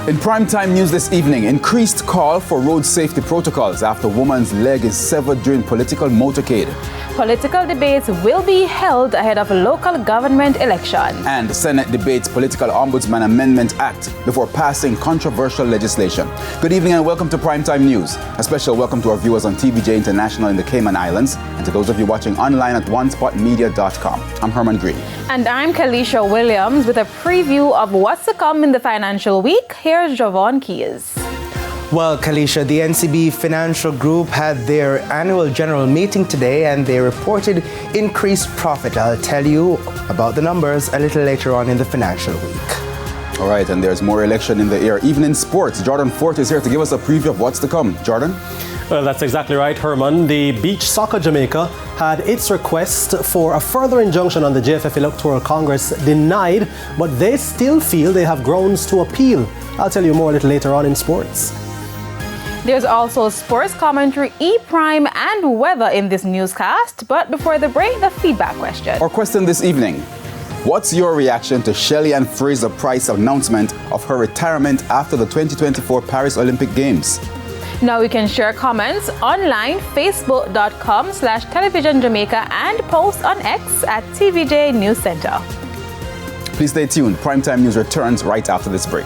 In primetime news this evening, increased call for road safety protocols after woman's leg is severed during political motorcade. Political debates will be held ahead of a local government election. And the Senate debates Political Ombudsman Amendment Act before passing controversial legislation. Good evening and welcome to Primetime News. A special welcome to our viewers on TVJ International in the Cayman Islands and to those of you watching online at onespotmedia.com. I'm Herman Green. And I'm Kalisha Williams with a preview of what's to come in the financial week. Here's Javon Keys. Well, Kalisha, the NCB Financial Group had their annual general meeting today and they reported increased profit. I'll tell you about the numbers a little later on in the financial week. All right, and there's more election in the air. Even in sports, Jordan Fort is here to give us a preview of what's to come. Jordan? Well, that's exactly right, Herman. The Beach Soccer Jamaica had its request for a further injunction on the JFF Electoral Congress denied, but they still feel they have grounds to appeal. I'll tell you more a little later on in sports. There's also sports commentary, E-Prime, and weather in this newscast. But before the break, the feedback question. Our question this evening. What's your reaction to Shelly-Ann Fraser-Price's announcement of her retirement after the 2024 Paris Olympic Games? Now you can share comments online, facebook.com/televisionjamaica and post on X at TVJ News Center. Please stay tuned. Primetime News returns right after this break.